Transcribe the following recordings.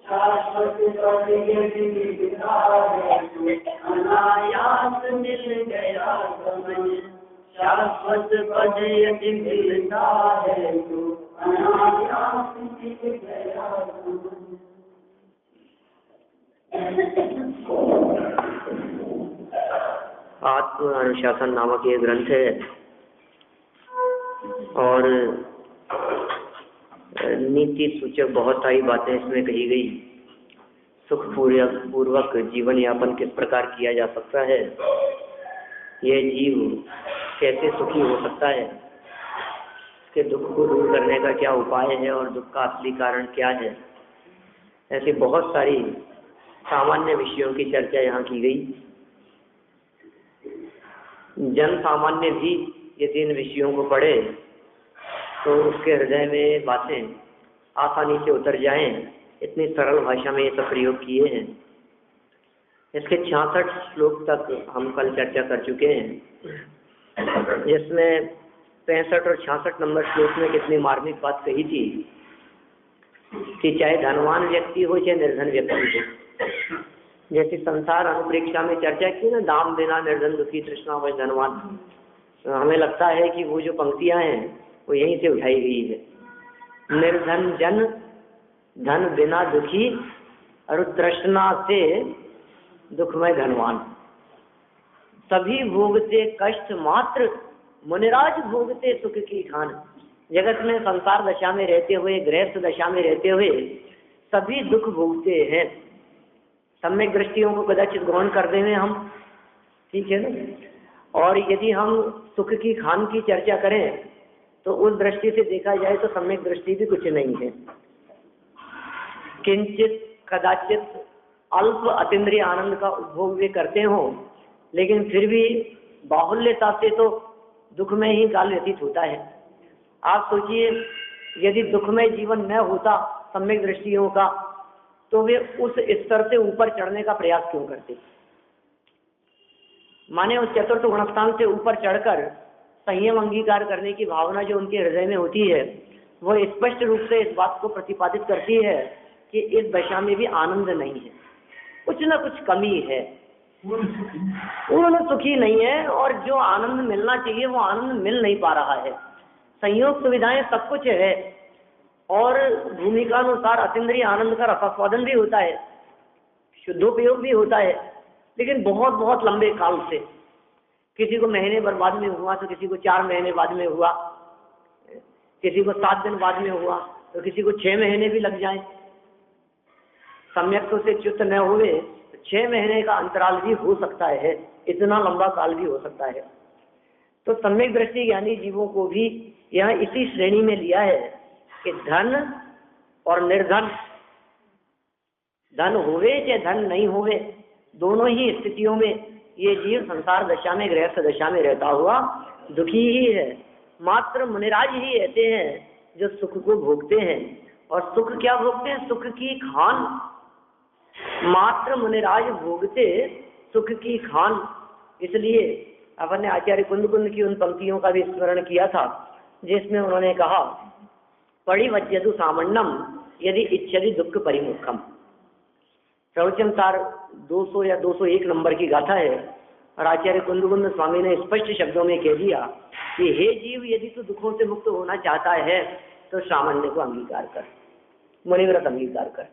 शाश्वत पद यदि मिलता है तो अनायास मिल गया समझ। शाश्वत पद यदि मिलता है तो अनायास मिल गया समझ। आत्म अनुशासन नामक ये ग्रंथ है और नीति सूचक बहुत सारी बातें इसमें कही गई। सुख पूर्वक जीवन यापन किस प्रकार किया जा सकता है, यह जीव कैसे सुखी हो सकता है, इसके दुख को दूर करने का क्या उपाय है और दुख का असली कारण क्या है, ऐसी बहुत सारी सामान्य विषयों की चर्चा यहाँ की गई। जन सामान्य भी यदि इन विषयों को पढ़े तो उसके हृदय में बातें आसानी से उतर जाएं। इतनी सरल भाषा में ये सब प्रयोग किए हैं। इसके 66 श्लोक तक हम कल चर्चा कर चुके हैं, जिसमें 65 और 66 नंबर श्लोक में कितनी मार्मिक बात कही थी कि चाहे धनवान व्यक्ति हो चाहे निर्धन व्यक्ति हो। जैसे संसार अनुप्रेक्षा में चर्चा की ना, दाम बिना निर्धन दुखी तृष्णा वश धनवान, हमें लगता है कि वो जो पंक्तियां हैं वो यहीं से उठाई गई है। निर्धन जन धन बिना दुखी और तृष्णा से दुखमय धनवान, सभी भोगते कष्ट मात्र मुनिराज भोगते सुख की खान। जगत में संसार दशा में रहते हुए, गृहस्थ दशा में रहते हुए सभी दुख भोगते हैं। सम्यक दृष्टियों को कदाचित ग्रहण कर दें हम, ठीक है ना। और यदि हम सुख की खान की चर्चा करें तो उस दृष्टि से देखा जाए तो सम्यक दृष्टि भी कुछ नहीं है। किंचित कदाचित अल्प अतीन्द्रिय आनंद का उपभोग वे करते हो, लेकिन फिर भी बाहुल्यता से तो दुख में ही काल व्यतीत होता है। आप सोचिए, यदि दुखमय जीवन न होता सम्यक दृष्टियों का, तो वे उस स्तर से ऊपर चढ़ने का प्रयास क्यों करते। माने उस चतुर्थ गुणस्थान से ऊपर चढ़कर संयम अंगीकार करने की भावना जो उनके हृदय में होती है, वो स्पष्ट रूप से इस बात को प्रतिपादित करती है कि इस दशा में भी आनंद नहीं है, कुछ न कुछ कमी है, पूर्ण सुखी नहीं है, और जो आनंद मिलना चाहिए वो आनंद मिल नहीं पा रहा है। संयोग सुविधाएं सब कुछ है और भूमिका अनुसार अतीन्द्रिय आनंद का रसास्वादन भी होता है, शुद्धोपयोग भी होता है, लेकिन बहुत बहुत लंबे काल से। किसी को महीने भर बाद में हुआ तो किसी को 4 महीने बाद में हुआ, किसी को 7 दिन बाद में हुआ तो किसी को 6 महीने भी लग जाए। सम्यक से च्युत न हुए तो 6 महीने का अंतराल भी हो सकता है, इतना लंबा काल भी हो सकता है। तो सम्यक दृष्टि ज्ञानी जीवों को भी यहाँ इसी श्रेणी में लिया है कि धन और निर्धन, धन होवे चाहे धन नहीं होवे, दोनों ही स्थितियों में ये जीव संसार दशा में, गृहस्थ दशा में रहता हुआ दुखी ही है। मात्र मुनिराज ही ऐसे हैं जो सुख को भोगते हैं। और सुख क्या भोगते हैं? सुख की खान। मात्र मुनिराज भोगते सुख की खान। इसलिए अपन ने आचार्य कुंद की उन पंक्तियों का भी स्मरण किया था, जिसमें उन्होंने कहा, परिवज्यतु सामन्नम यदि इच्छति दुख परिमुखम। प्रवचन सार 200 या 201 नंबर की गाथा है, और आचार्य कुंद स्वामी ने स्पष्ट शब्दों में कह दिया कि हे जीव, यदि तू दुखों से मुक्त होना चाहता है तो सामान्य को अंगीकार कर, मुनिव्रत अंगीकार कर।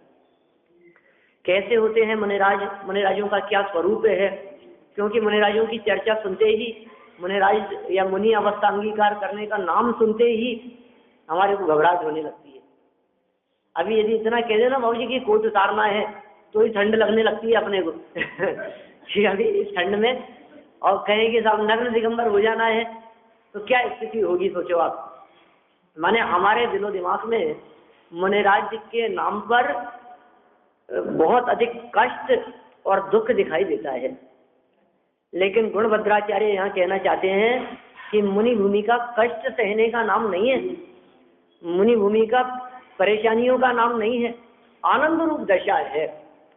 कैसे होते हैं मुनिराज? मुनिराजों का क्या स्वरूप है? क्योंकि मुनिराजों की चर्चा सुनते ही, मुनिराज या मुनि अवस्था अंगीकार करने का नाम सुनते ही हमारे को घबराहट होने लगती है। अभी यदि इतना कह देना बाबू जी की कोट उतारना है तो ही ठंड लगने लगती है अपने को कि अभी इस ठंड में, और कहें कि साहब नग्न दिगंबर हो जाना है तो क्या स्थिति होगी, सोचो आप। माने हमारे दिलो दिमाग में मुनिराज के नाम पर बहुत अधिक कष्ट और दुख दिखाई देता है। लेकिन गुणभद्राचार्य यहाँ कहना चाहते हैं कि मुनि भूमि का कष्ट सहने का नाम नहीं है, मुनि भूमि का परेशानियों का नाम नहीं है, आनंद रूप दशा है,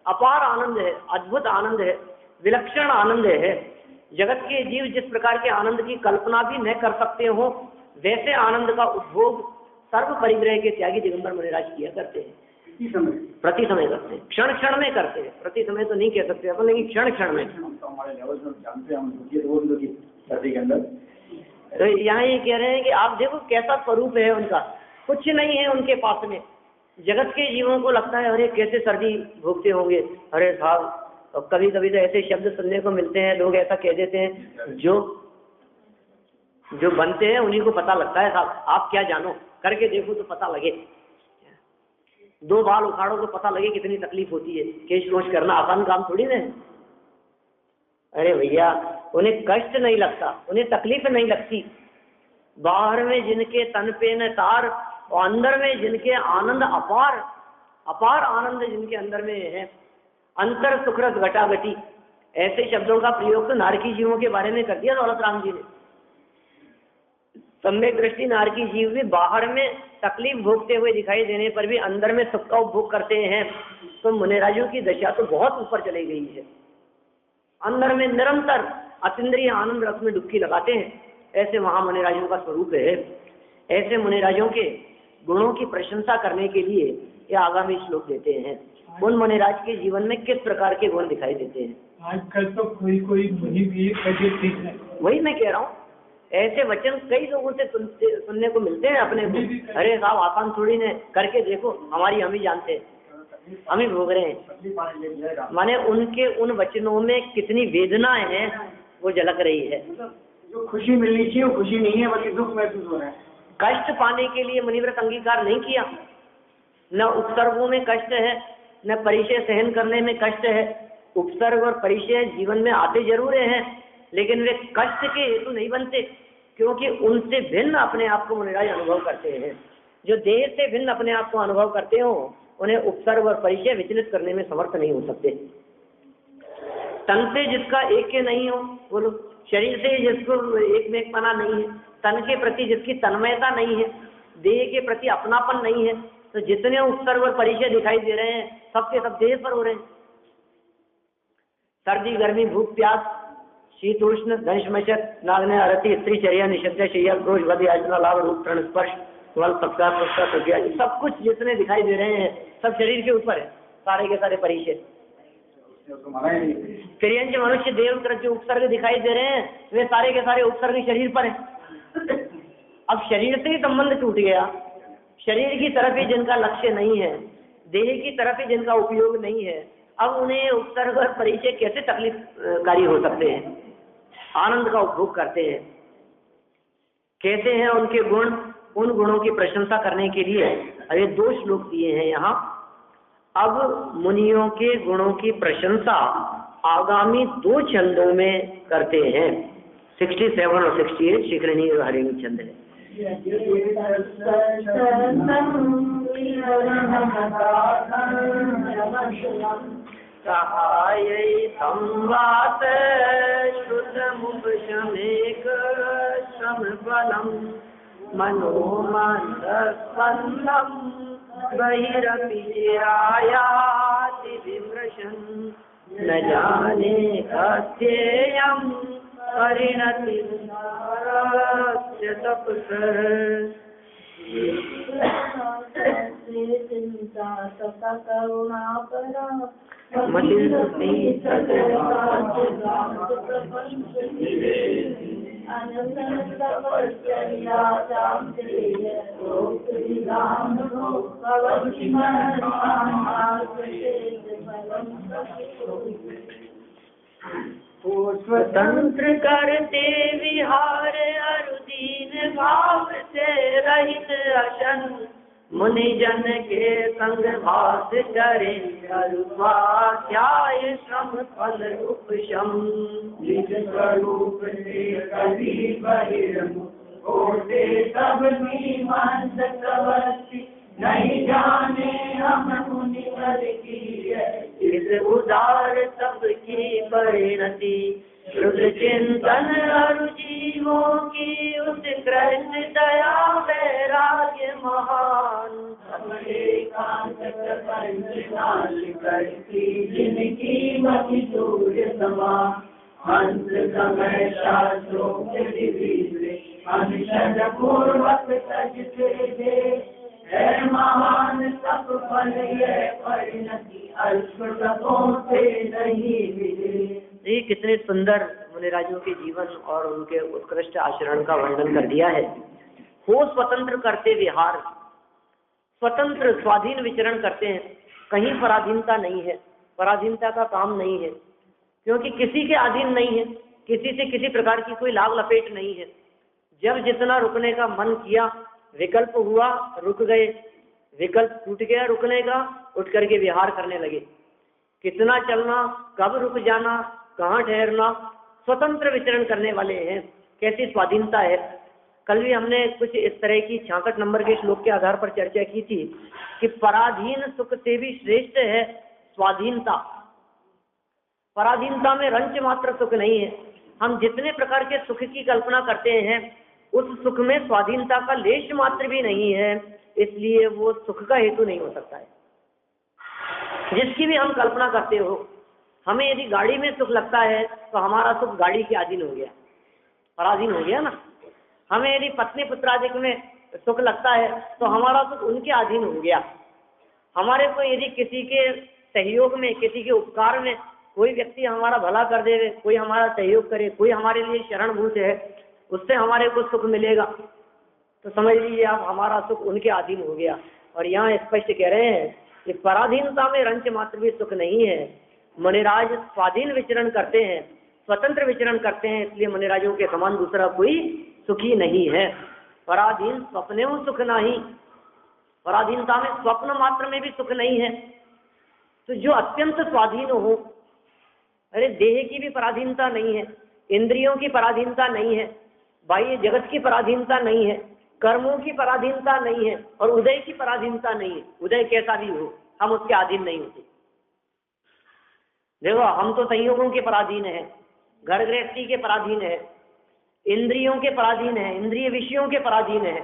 अपार आनंद है, अद्भुत आनंद है। विलक्षण आनंद है। जगत के जीव जिस प्रकार के आनंद की कल्पना भी न कर सकते हो, वैसे आनंद का उपभोग सर्व परिग्रह के त्यागी दिगंबर मुनिराज किया करते हैं। प्रति समय करते हैं, क्षण क्षण में करते हैं। प्रति समय तो नहीं कह सकते अपन, लेकिन क्षण क्षण में। तो यहाँ ये कह रहे हैं कि आप देखो कैसा स्वरूप है उनका, कुछ नहीं है उनके पास में। जगत के जीवों को लगता है अरे कैसे सर्दी भोगते होंगे, अरे साहब। और कभी कभी तो ऐसे शब्द सुनने को मिलते हैं, लोग ऐसा कह देते हैं, जो बनते हैं उन्हीं को पता लगता है। साहब आप क्या जानो, करके देखो तो पता लगे। 2 बाल उखाड़ो तो पता लगे कितनी तकलीफ होती है। केश रोज करना आसान काम थोड़ी ना। अरे भैया, उन्हें कष्ट नहीं लगता, उन्हें तकलीफ नहीं लगती। बाहर में जिनके तन पे न तार और अंदर में जिनके आनंद अपार अपार आनंद जिनके अंदर में है, अंतर सुखरस घटाघटी, ऐसे शब्दों का प्रयोग तो नारकी जीवों के बारे में कर दिया दौलत राम जी ने। सम्यक दृष्टि नारकी जीव भी बाहर में तकलीफ भोगते हुए दिखाई देने पर भी अंदर में सुख का उपभोग करते हैं। तो मुनिराजों की दशा तो बहुत ऊपर चली गई है, अंदर में निरंतर अतीन्द्रिय आनंद रस में डुबकी लगाते हैं। ऐसे महामुनिराजों का स्वरूप है। ऐसे मुनिराजों के गुणों की प्रशंसा करने के लिए ये आगामी श्लोक देते हैं। उन मुनिराज के जीवन में किस प्रकार के गुण दिखाई देते हैं। आजकल तो कोई मुनि भी ठीक है। वही मैं कह रहा हूँ, ऐसे वचन कई लोगों से सुनने को मिलते हैं अपने को। अरे साहब आसान थोड़ी ने, करके देखो, हमारी हम ही जानते हैं, हम ही भोग रहे हैं। माने उनके उन वचनों में कितनी वेदना है वो झलक रही है। जो खुशी मिलनी चाहिए वो खुशी नहीं है, बल्कि दुख महसूस हो रहा है। कष्ट पाने के लिए मुनिव्रत अंगीकार नहीं किया। न उपसर्गों में कष्ट है, न परिचय सहन करने में कष्ट है। उपसर्ग और परिचय जीवन में आते जरूर हैं, लेकिन वे कष्ट के हेतु नहीं बनते, क्योंकि उनसे भिन्न अपने आप को मुनिराज अनुभव करते हैं। जो देह से भिन्न अपने आप को अनुभव करते हो, उन्हें उपसर्ग और परिचय विचलित करने में समर्थ नहीं हो सकते। तन से जिसका एक के नहीं हो, बोलो, शरीर से जिसको एक में एकपना नहीं है, तन के प्रति जिसकी तन्मयता नहीं है, देह के प्रति अपनापन नहीं है, तो जितने उपसर्ग और परिचय दिखाई दे रहे हैं सबके सब देह पर हो रहे हैं। सर्दी गर्मी भूख प्यास शीत उष्ण धनुष मचक नागने आरती स्त्री चर्या निषद्य शैया क्रोश वध याचना लाभ रूप तृण स्पर्श वल सत्कार सब कुछ जितने दिखाई दे रहे हैं सब शरीर के ऊपर है, सारे के सारे परिचय। फिर मनुष्य देव कृत जो उपसर्ग दिखाई दे रहे हैं वे सारे के सारे उपसर्ग शरीर पर है। अब शरीर से ही संबंध टूट गया, शरीर की तरफ ही जिनका लक्ष्य नहीं है, देह की तरफ ही जिनका उपयोग नहीं है, अब उन्हें उपसर्ग और परिचय कैसे तकलीफकारी हो सकते हैं। आनंद का उपभोग करते हैं। कैसे हैं उनके गुण, उन गुणों की प्रशंसा करने के लिए अरे 2 श्लोक दिए हैं यहाँ। अब मुनियों के गुणों की प्रशंसा आगामी 2 छंदों में करते हैं। 67 और 68 शिखरणी और हरिणी छंद है। सहायै संवात शुद्धमुपशमेक समबलं मनोमन्दस्पन्दं बहिरपि चिरायाति विमृशन् न जाने कथ्येयं परिणति नरस्य तपसः। स्वतंत्र करते विहार अरुदीन भाव से रहित अशन मुनि जन के संग भास करे अरुपाध्याय श्रम फल उपशम। निज स्वरूप से कभी बहिर्मुख होते सब मीमांस कवचि नहीं जाने हम मुनिवर की है इस उदार सबकी परिणति। शुद्ध चिंतन और जीवों की उत्कृष्ट दया वैराग्य महान। एकांत प्रपंच नाश करती जिनकी मति सूर्य समान। अंत समय शास्त्रों के विविध अनुषद पूर्वक सजते दे। है महान सब फल यह परिणति अल्प तपों से नहीं मिले। ये कितने सुंदर मुनिराजों के जीवन और उनके उत्कृष्ट आचरण का वर्णन कर दिया है। हो स्वतंत्र करते विहार, स्वतंत्र स्वाधीन विचरण करते हैं, कहीं पराधीनता नहीं है, पराधीनता का काम नहीं है, क्योंकि किसी के अधीन नहीं है, किसी से किसी प्रकार की कोई लाग लपेट नहीं है। जब जितना रुकने का मन किया, विकल्प हुआ, रुक गए, विकल्प टूट गया रुकने का, उठ करके विहार करने लगे। कितना चलना, कब रुक जाना, कहाँ ठहरना, स्वतंत्र विचरण करने वाले हैं। कैसी स्वाधीनता है। कल भी हमने कुछ इस तरह की 66 नंबर के श्लोक के आधार पर चर्चा की थी कि पराधीन सुख से भी श्रेष्ठ है स्वाधीनता। पराधीनता में रंच मात्र सुख नहीं है। हम जितने प्रकार के सुख की कल्पना करते हैं, उस सुख में स्वाधीनता का लेश मात्र भी नहीं है, इसलिए वो सुख का हेतु नहीं हो सकता है। जिसकी भी हम कल्पना करते हो, हमें यदि गाड़ी में सुख लगता है तो हमारा सुख गाड़ी के अधीन हो गया, पराधीन हो गया ना। हमें यदि पत्नी पुत्रादिक में सुख लगता है तो हमारा सुख उनके अधीन हो गया। हमारे को यदि किसी के सहयोग में, किसी के उपकार में कोई व्यक्ति हमारा भला कर दे, कोई हमारा सहयोग करे, कोई हमारे लिए शरणभूत है, उससे हमारे को सुख मिलेगा, तो समझ लीजिए आप हमारा सुख उनके अधीन हो गया। और यहाँ स्पष्ट कह रहे हैं कि पराधीनता में रंच मात्र भी सुख नहीं है। मुनिराज स्वाधीन विचरण करते हैं, स्वतंत्र विचरण करते हैं, इसलिए मुनिराजों के समान दूसरा कोई सुखी नहीं है। पराधीन स्वप्ने सुख नहीं, पराधीनता में स्वप्न मात्र में भी सुख नहीं है। तो जो अत्यंत स्वाधीन हो, अरे देह की भी पराधीनता नहीं है, इंद्रियों की पराधीनता नहीं है, बाह्य जगत की पराधीनता नहीं है, कर्मों की पराधीनता नहीं है, और उदय की पराधीनता नहीं है। उदय कैसा भी हो, हम उसके अधीन नहीं होते। देखो, हम तो संयोगों के पराधीन है, घर गृहस्थी के पराधीन है, इंद्रियों के पराधीन है, इंद्रिय विषयों के पराधीन है।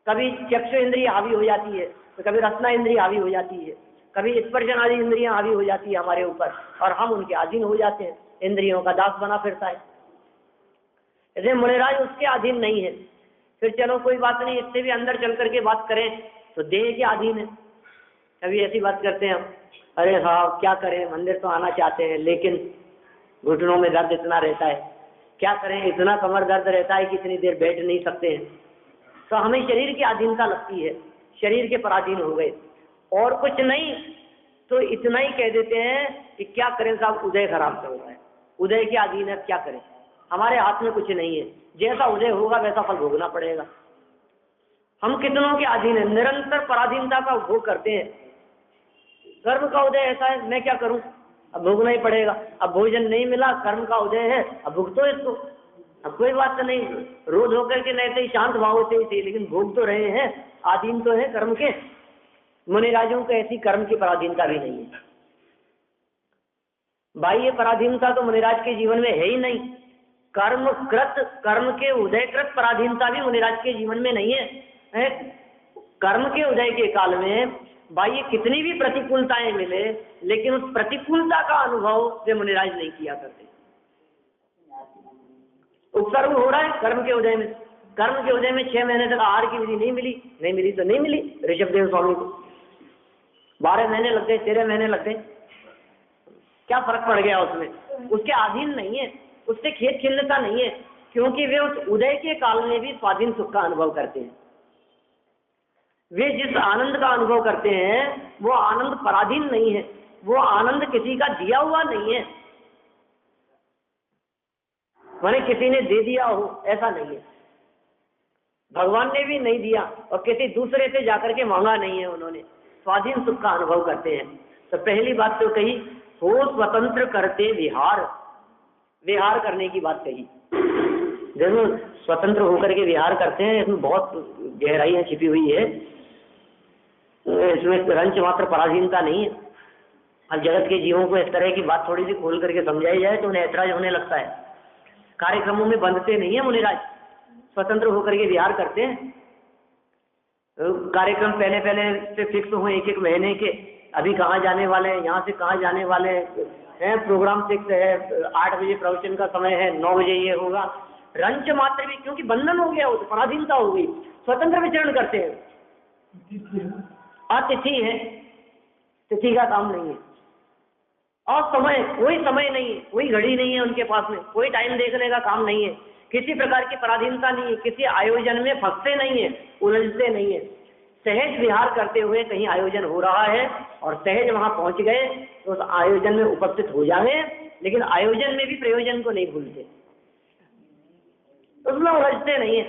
कभी चक्षु इंद्रिय हावी हो जाती है, तो कभी रसना इंद्रिय हावी हो जाती है, कभी स्पर्शन आदि इंद्रियां हावी हो जाती है हमारे ऊपर, और हम उनके अधीन हो जाते हैं, इंद्रियों का दास बना फिरता है। इसलिए मुनिराज उसके अधीन नहीं है। फिर चलो कोई बात नहीं, इससे भी अंदर चल करके बात करें तो देह के अधीन है। कभी ऐसी बात करते हैं हम, अरे हाँ क्या करें, मंदिर तो आना चाहते हैं लेकिन घुटनों में दर्द इतना रहता है, क्या करें, इतना कमर दर्द रहता है कि इतनी देर बैठ नहीं सकते हैं। तो हमें शरीर की अधीनता लगती है, शरीर के पराधीन हो गए, और कुछ नहीं तो इतना ही कह देते हैं कि क्या करें साहब, उदय खराब चल रहा है, उदय के अधीन है, क्या करें, हमारे हाथ में कुछ नहीं है, जैसा उदय होगा वैसा फल भोगना पड़ेगा। हम कितनों के अधीन है, निरंतर पराधीनता का उपभोग करते हैं। कर्म का उदय ऐसा है, मैं क्या करूं, अब भोगना ही पड़ेगा। अब भोजन नहीं मिला, कर्म का उदय है, अब भुगतो इसको, अब कोई बात नहीं, रोज होकर के नहीं ही शांत भाव से ही, लेकिन भोग तो रहे हैं, अधीन तो है कर्म के। मुनिराजों को ऐसी कर्म की पराधीनता भी नहीं है। बाह्य पराधीनता तो मुनिराज के जीवन में है ही नहीं। कर्म के उदयकृत पराधीनता भी मुनिराज के जीवन में नहीं है। कर्म के उदय के काल में बाह्य कितनी भी प्रतिकूलताएं मिले, लेकिन उस प्रतिकूलता का अनुभव वे मुनिराज नहीं किया करते। उपसर्ग हो रहा है कर्म के उदय में, कर्म के उदय में 6 महीने तक आहार की विधि नहीं मिली तो नहीं मिली ऋषभदेव स्वामी को। 12 महीने लग गए, 13 महीने लग गए, क्या फर्क पड़ गया उसमें, उसके अधीन नहीं है, उससे खेत खिलता नहीं है, क्योंकि वे उस उदय के काल में भी स्वाधीन सुख का अनुभव करते हैं। वे जिस आनंद का अनुभव करते हैं वो आनंद पराधीन नहीं है, वो आनंद किसी का दिया हुआ नहीं है, माने किसी ने दे दिया हो ऐसा नहीं है। भगवान ने भी नहीं दिया और किसी दूसरे से जाकर के मांगा नहीं है, उन्होंने स्वाधीन सुख का अनुभव करते हैं। तो पहली बात तो कही, हो स्वतंत्र करते विहार करने की बात कही। जरूर स्वतंत्र होकर के विहार करते हैं, इसमें बहुत गहराइयां छिपी हुई है। इसमें रंच मात्र पराधीनता नहीं है। अब जगत के जीवों को इस तरह की बात थोड़ी सी खोल करके समझाई जाए तो उन्हें ऐतराज होने लगता है। कार्यक्रमों में बंधते नहीं है मुनिराज, स्वतंत्र होकर के विहार करते हैं। कार्यक्रम पहले से फिक्स हुए, एक एक महीने के, अभी कहाँ जाने वाले हैं, यहाँ से कहाँ जाने वाले हैं, प्रोग्राम फिक्स है, 8 बजे प्रवचन का समय है, 9 बजे ये होगा। रंच मात्र भी, क्योंकि बंधन हो गया, वो तो पराधीनता हो गई, स्वतंत्र विचरण करते हैं। अतिथि है, तिथि का काम नहीं है, और कोई समय नहीं है, कोई घड़ी नहीं है उनके पास में, कोई टाइम देखने का काम नहीं है, किसी प्रकार की पराधीनता नहीं है, किसी आयोजन में फंसते नहीं है, उलझते नहीं है। सहज विहार करते हुए कहीं आयोजन हो रहा है और सहज वहां पहुंच गए तो उस आयोजन में उपस्थित हो जाए, लेकिन आयोजन में भी प्रयोजन को नहीं भूलते, उसमें उलझते नहीं है।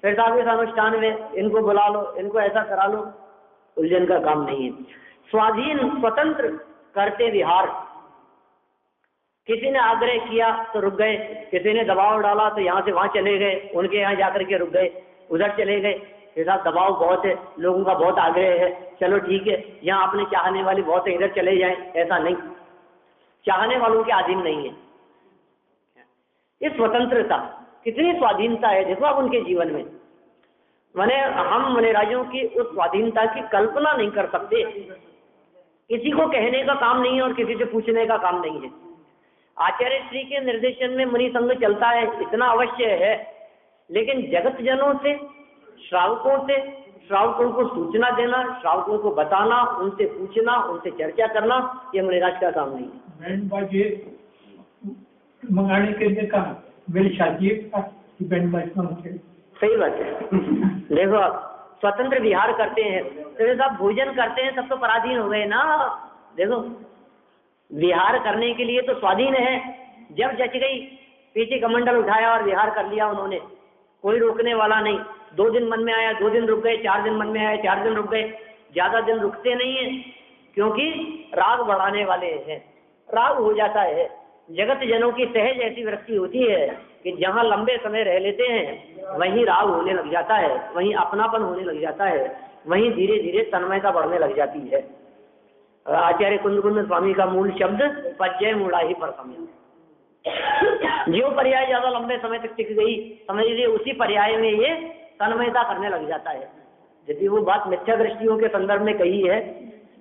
फिर साथ इस अनुष्ठान में इनको बुला लो, इनको ऐसा करा लो, उलझन का काम नहीं है। स्वाधीन स्वतंत्र करते विहार, किसी ने आग्रह किया तो रुक गए, किसी ने दबाव डाला तो यहाँ से वहां चले गए, उनके यहाँ जाकर के रुक गए, उधर चले गए, साथ दबाव बहुत है, लोगों का बहुत आग्रह है, चलो ठीक है, यहाँ अपने चाहने वाले बहुत है, इधर चले जाएं, ऐसा नहीं, चाहने वालों के अधीन नहीं है। ये स्वतंत्रता, कितनी स्वाधीनता है देखो आप उनके जीवन में। माने हम मुनिराजों की उस स्वाधीनता की कल्पना नहीं कर सकते। किसी को कहने का काम नहीं है और किसी से पूछने का काम नहीं है। आचार्य श्री के निर्देशन में मुनि संघ चलता है, इतना अवश्य है, लेकिन जगत जनों से, श्रावकों को सूचना देना, श्रावकों को बताना, उनसे पूछना, उनसे चर्चा करना, ये मुनिराज का काम नहीं है। बैंड बाजे मंगाने के लिए कहा, मेरी शादी बैंड बाजे मंगाते, सही बात है। देखो आप स्वतंत्र विहार करते हैं तो सब भोजन करते हैं, सब तो पराधीन हो गए ना। देखो विहार करने के लिए तो स्वाधीन है, जब जच गई पीछे कमंडल उठाया और विहार कर लिया उन्होंने, कोई रोकने वाला नहीं। 2 दिन मन में आया 2 दिन रुक गए, 4 दिन मन में आया 4 दिन रुक गए, ज्यादा दिन रुकते नहीं है, क्योंकि राग बढ़ाने वाले हैं, राग हो जाता है। जगत जनों की सहज ऐसी वृत्ति होती है कि जहाँ लंबे समय रह लेते हैं वहीं राग होने लग जाता है, वहीं अपनापन होने लग जाता है, वहीं धीरे धीरे तन्मयता बढ़ने लग जाती है। आचार्य कुंद स्वामी का मूल शब्द पज्जय मूढ़ा ही पर समय, जो पर्याय ज्यादा लंबे समय तक टिक गई, समझ लीजिए उसी पर्याय में ये तन्मयता करने लग जाता है। यदि वो बात मिथ्या दृष्टियों के संदर्भ में कही है,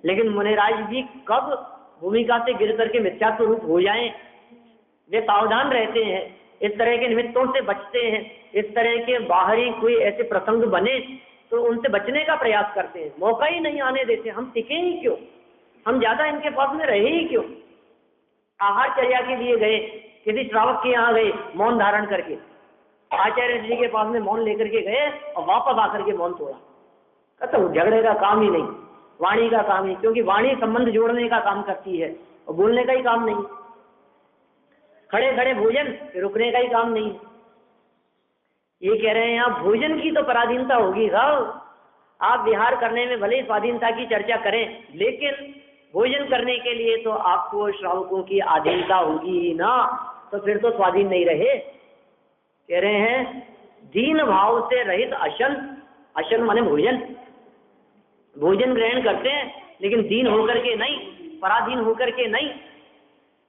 लेकिन मुनिराज जी कब भूमिका से गिर करके मिथ्या स्वरूप हो जाएं, वे सावधान रहते हैं, इस तरह के निमित्तों से बचते हैं, इस तरह के बाहरी कोई ऐसे प्रसंग बने तो उनसे बचने का प्रयास करते हैं, मौका ही नहीं आने देते। हम टिके ही क्यों, हम ज्यादा इनके पास में रहे ही क्यों। आहार चर्या के लिए गए, किसी श्रावक के यहाँ गए मौन धारण करके, आचार्य जी के पास में मौन लेकर के गए और वापस आकर के मौन तोड़ा। कहता झगड़े का काम ही नहीं, वाणी का काम ही, क्योंकि वाणी संबंध जोड़ने का काम करती है और बोलने का ही काम नहीं। खड़े खड़े भोजन, रुकने का ही काम नहीं। ये कह रहे हैं यहाँ भोजन की तो पराधीनता होगी साहब, आप विहार करने में भले ही स्वाधीनता की चर्चा करें, लेकिन भोजन करने के लिए तो आपको श्रावकों की अधीनता होगी ही ना, तो फिर तो स्वाधीन नहीं रहे। कह रहे हैं दीन भाव से रहित अशन, अशन माने भोजन, भोजन ग्रहण करते हैं लेकिन दीन होकर के नहीं, पराधीन होकर के नहीं।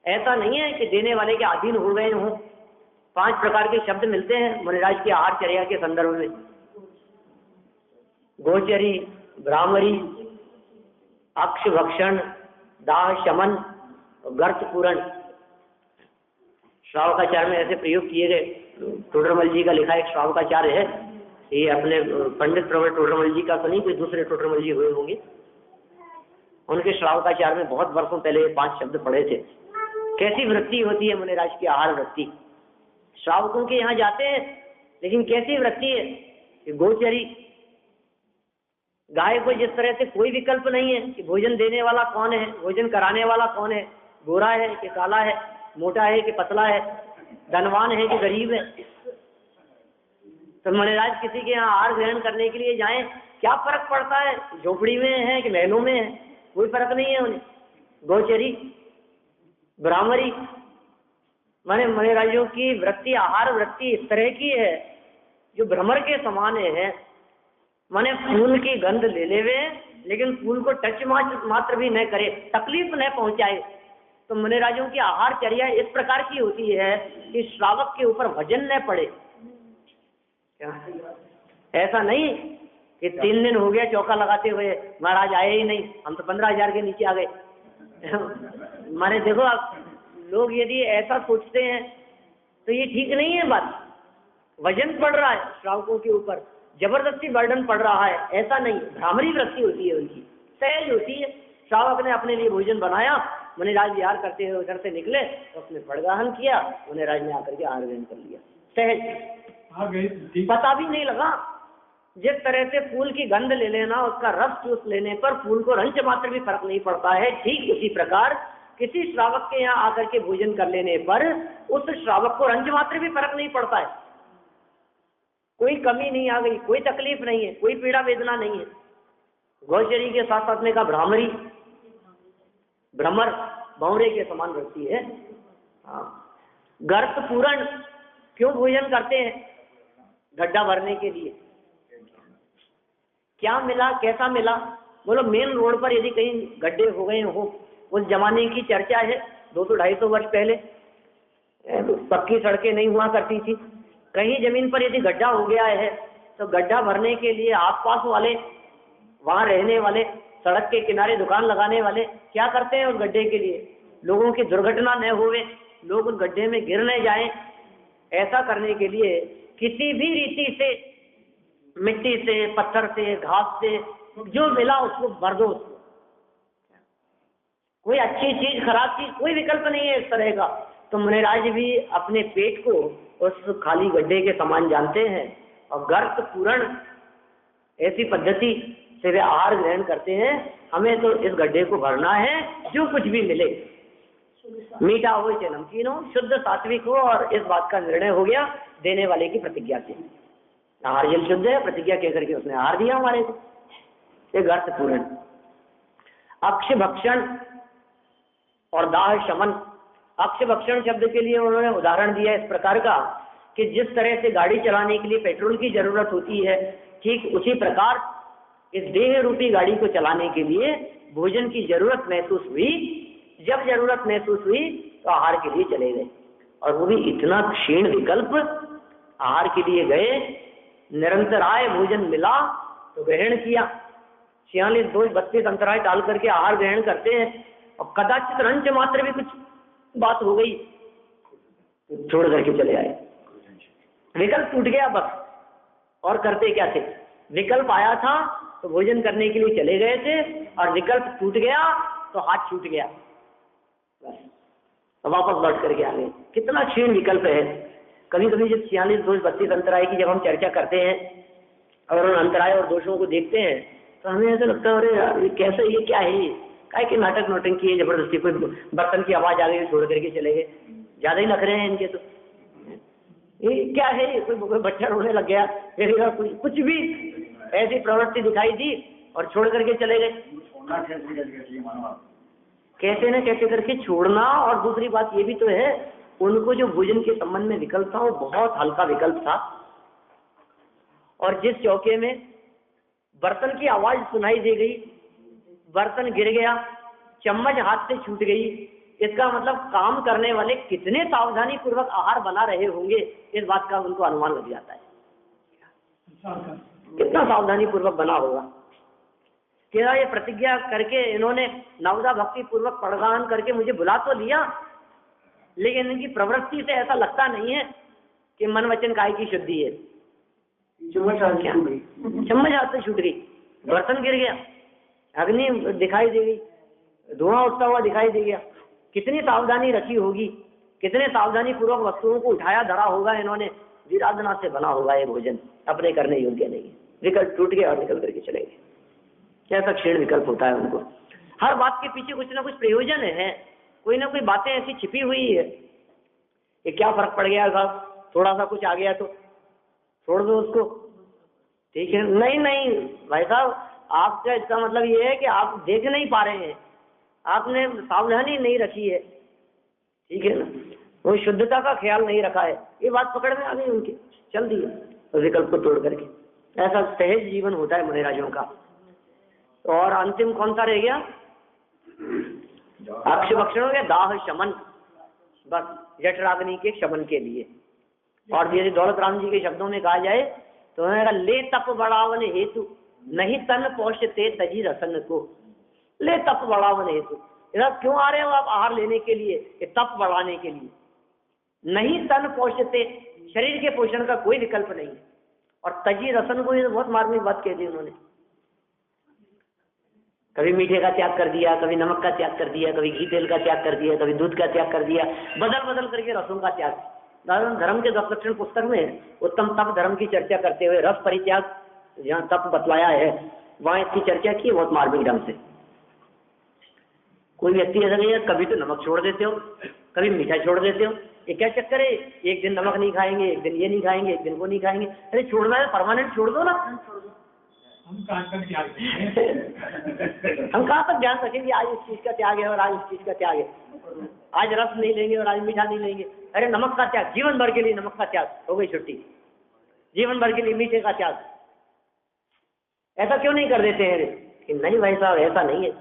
ऐसा नहीं है कि देने वाले के अधीन हो गए हों। 5 प्रकार के शब्द मिलते हैं मुनिराज की आहार चर्या के संदर्भ में, गोचरी, भ्रामरी, अक्ष भक्षण, दाह शमन, गर्त पूरण। श्रावकाचार में ऐसे प्रयोग किए गए। टोडरमल जी का लिखा एक श्रावकाचार्य है, ये अपने पंडित प्रवर टोडरमल जी का तो नहीं, कोई दूसरे टोडरमल जी हुए होंगे, उनके श्रावकाचार में बहुत वर्षों पहले 5 शब्द पढ़े थे। कैसी वृत्ति होती है मुनिराज की आहार वृत्ति। श्रावकों के यहाँ जाते हैं लेकिन कैसी वृत्ति है कि गोचरी, गाय को जिस तरह से कोई विकल्प नहीं है कि भोजन देने वाला कौन है, भोजन कराने वाला कौन है, गोरा है कि काला है, मोटा है कि पतला है, धनवान है कि गरीब है। तो मुनिराज किसी के यहाँ आहार ग्रहण करने के लिए जाएं, क्या फर्क पड़ता है झोपड़ी में है कि महलों में है, कोई फर्क नहीं है उन्हें। गोचरी, भ्रामरी माने मुनिराजों की वृत्ति, आहार वृत्ति इस तरह की है जो भ्रमर के समान है। माने फूल की गंध ले लेवे लेकिन फूल को टच मात्र भी न करे, तकलीफ न पहुंचाए। तो मुनिराजों की आहार चर्या इस प्रकार की होती है कि श्रावक के ऊपर वजन न पड़े। क्या ऐसा नहीं कि 3 दिन हो गया चौका लगाते हुए, महाराज आए ही नहीं, हम तो 15,000 के नीचे आ गए। माने देखो, आप लोग यदि ऐसा सोचते हैं तो ये ठीक नहीं है बात। वजन पड़ रहा है श्रावकों के ऊपर, जबरदस्ती बर्डन पड़ रहा है, ऐसा नहीं। भ्रामरी वृत्ति होती है उनकी, सहज होती है। श्रावक ने अपने लिए भोजन बनाया, मुनिराज विहार करते हुए उधर से निकले तो उसने फड़गाहन किया, मुनिराज ने आकर के आहार ग्रहण कर लिया, सहज, पता भी नहीं लगा। जिस तरह से फूल की गंध ले लेना, उसका रस चूस लेने पर फूल को रंच मात्र भी फर्क नहीं पड़ता है, ठीक उसी प्रकार किसी श्रावक के यहाँ आकर के भोजन कर लेने पर उस श्रावक को रंच मात्र भी फर्क नहीं पड़ता है। कोई कमी नहीं आ गई, कोई तकलीफ नहीं है, कोई पीड़ा वेदना नहीं है। गौचरी के साथ साथ में का भ्रामरी, भ्रमर, भंवरे के समान वृत्ति है। हाँ, गर्त पूरण क्यों भोजन करते हैं? गड्ढा भरने के लिए। क्या मिला, कैसा मिला? बोलो, मेन रोड पर यदि कहीं गड्ढे हो गए हो, उस जमाने की चर्चा है, 200-250 वर्ष पहले पक्की सड़कें नहीं हुआ करती थी। कहीं जमीन पर यदि गड्ढा हो गया है तो गड्ढा भरने के लिए आसपास वाले, वहां रहने वाले, सड़क के किनारे दुकान लगाने वाले क्या करते हैं? उस गड्ढे के लिए लोगों की दुर्घटना न होवे, लोग उस गड्ढे में गिर न जाएं, ऐसा करने के लिए किसी भी रीति से, मिट्टी से, पत्थर से, घास से, जो मिला उसको भर दो। उसको कोई अच्छी चीज, खराब चीज, कोई विकल्प नहीं है इस तरह का। तो मुनिराज भी अपने पेट को उस खाली गड्ढे के समान जानते हैं और गर्त पूरण ऐसी पद्धति से वे आहार ग्रहण करते हैं। हमें तो इस गड्ढे को भरना है, जो कुछ भी मिले, मीठा हो चाहे नमकीन हो, शुद्ध सात्विक हो। और इस बात का निर्णय हो गया देने वाले की प्रतिज्ञा से। आहार जल शुद्ध है, प्रतिज्ञा कह करके उसने आहार दिया हमारे को। ये गर्त पूरण। अक्ष भक्षण और दाह शमन। अक्ष भक्षण शब्द के लिए उन्होंने उदाहरण दिया इस प्रकार का कि जिस तरह से गाड़ी चलाने के लिए पेट्रोल की जरूरत होती है, ठीक उसी प्रकार इस देह रूपी गाड़ी को चलाने के लिए भोजन की जरूरत महसूस हुई। जब जरूरत महसूस हुई तो आहार के लिए चले गए, और वो भी इतना क्षीण विकल्प। आहार के लिए गए, निरंतर आए, भोजन मिला तो ग्रहण किया। 46 दोष 32 अंतराय डाल करके आहार ग्रहण करते हैं, और कदाचित रंच मात्र भी कुछ बात हो गई तो छोड़ करके चले आए। विकल्प टूट गया बस। और करते क्या थे? विकल्प आया था तो भोजन करने के लिए चले गए थे, और विकल्प टूट गया तो हाथ छूट गया, बस तो वापस लौट करके आ गए। कितना क्षीण विकल्प है। कभी कभी जब 46 दोष 32 अंतराय की जब हम चर्चा करते हैं और उन अंतराय और दोषों को देखते हैं तो हमें ऐसा लगता है, अरे यार ये कैसे, ये क्या है, काय के नाटक नौटंकी है, जबरदस्ती कोई बर्तन की आवाज आ गई छोड़ करके चले गए, ज्यादा ही लग रहे हैं इनके। तो ये क्या है, कोई बच्चा रोने लग गया, फिर कुछ भी ऐसी प्रवृत्ति दिखाई दी और छोड़ करके चले गए। कैसे न कैसे करके छोड़ना। और दूसरी बात ये भी तो है, उनको जो भोजन के संबंध में विकल्प था वो बहुत हल्का विकल्प था, और जिस चौके में बर्तन की आवाज सुनाई दे गई, बर्तन गिर गया, चम्मच हाथ से छूट गई, इसका मतलब काम करने वाले कितने सावधानी पूर्वक आहार बना रहे होंगे, इस बात का उनको अनुमान लग जाता है। कितना सावधानी पूर्वक बना होगा। क्या ये प्रतिज्ञा करके इन्होंने नवदा भक्ति पूर्वक प्रदान करके मुझे बुला तो लिया, लेकिन इनकी प्रवृत्ति से ऐसा लगता नहीं है कि मन वचन काय की शुद्धि है। चम्मच हाथ से छूट गई, बर्तन गिर गया, अग्नि दिखाई दे गई, धुआं उठता हुआ दिखाई दे गया। कितनी सावधानी रखी होगी, कितने सावधानी पूर्वक वस्तुओं को उठाया धरा होगा इन्होंने। विराधना से बना होगा ये भोजन, अपने करने योग्य नहीं है। विकल्प टूट गया और निकल करके चले गए। कैसा क्षीण विकल्प होता है उनको। हर बात के पीछे कुछ ना कुछ प्रयोजन है, कोई ना कोई बातें ऐसी छिपी हुई है। ये क्या फर्क पड़ गया साहब, थोड़ा सा कुछ आ गया तो छोड़ दो उसको, ठीक है। नहीं नहीं भाई साहब, आपका इसका मतलब ये है कि आप देख नहीं पा रहे हैं, आपने सावधानी नहीं रखी है, ठीक है ना, वो शुद्धता का ख्याल नहीं रखा है। ये बात पकड़ में आ गई उनके, चल दिए तो विकल्प को तोड़ करके। ऐसा सहज जीवन होता है मुनिराजों का। और अंतिम कौन सा रह गया? अक्ष भक्षण हो गया, दाह शमन, बस जठराग्नि के शमन के लिए। और यदि दौलत राम जी के शब्दों में कहा जाए तो उन्होंने कहा, ले तप बढ़ावन हेतु नहीं तन पोषते तजी रसन को। ले तप बढ़ावन हेतु, क्यों आ रहे हो आप आहार लेने के लिए? ये तप बढ़ाने के लिए। नहीं तन पोषते, शरीर के पोषण का कोई विकल्प नहीं है। और तजी रसन को ये बहुत मार्मिक बात कह दी उन्होंने। कभी मीठे का त्याग कर दिया, कभी नमक का त्याग कर दिया, कभी घी तेल का त्याग कर दिया, कभी दूध का त्याग कर दिया, बदल बदल करके रसों का त्याग। धर्म के 10 लक्षण पुस्तक में उत्तम तप धर्म की चर्चा करते हुए रस परित्याग जहाँ तप बतलाया है वहां इसकी चर्चा की बहुत मार्मिक ढंग से। कोई व्यक्ति ऐसा नहीं है, कभी तो नमक छोड़ देते हो, कभी मीठा छोड़ देते हो, ये क्या चक्कर है? एक दिन नमक नहीं खाएंगे, एक दिन ये नहीं खाएंगे, एक दिन वो नहीं खाएंगे। अरे छोड़ना है परमानेंट छोड़ दो ना। हम कहाँ तक त्याग हम कहाँ तक ध्यान रखेंगे आज इस चीज का त्याग है और आज इस चीज का त्याग है, आज रस नहीं लेंगे और आज मीठा नहीं लेंगे। अरे नमक का त्याग, जीवन भर के लिए नमक का त्याग, हो गई छुट्टी। जीवन भर के लिए मीठे का त्याग, ऐसा क्यों नहीं कर देते हैं? कि नहीं भाई साहब, ऐसा नहीं है।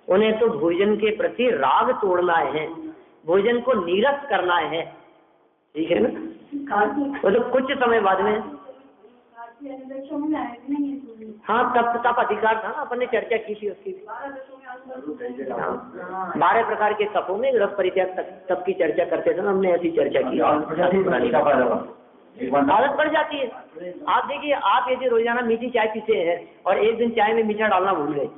उन्हें तो भोजन के प्रति राग तोड़ना है, भोजन को नीरस करना है, ठीक है ना? वो तो कुछ समय बाद में, हाँ तप अधिकार था ना, अपन ने चर्चा की थी उसकी। 12 प्रकार के तपों में रस परित्याग तप की चर्चा करते थे, हमने ऐसी चर्चा की। आदत पड़ जाती है। आप देखिए, आप यदि रोजाना मीठी चाय पीते हैं और एक दिन चाय में मीठा डालना भूल गए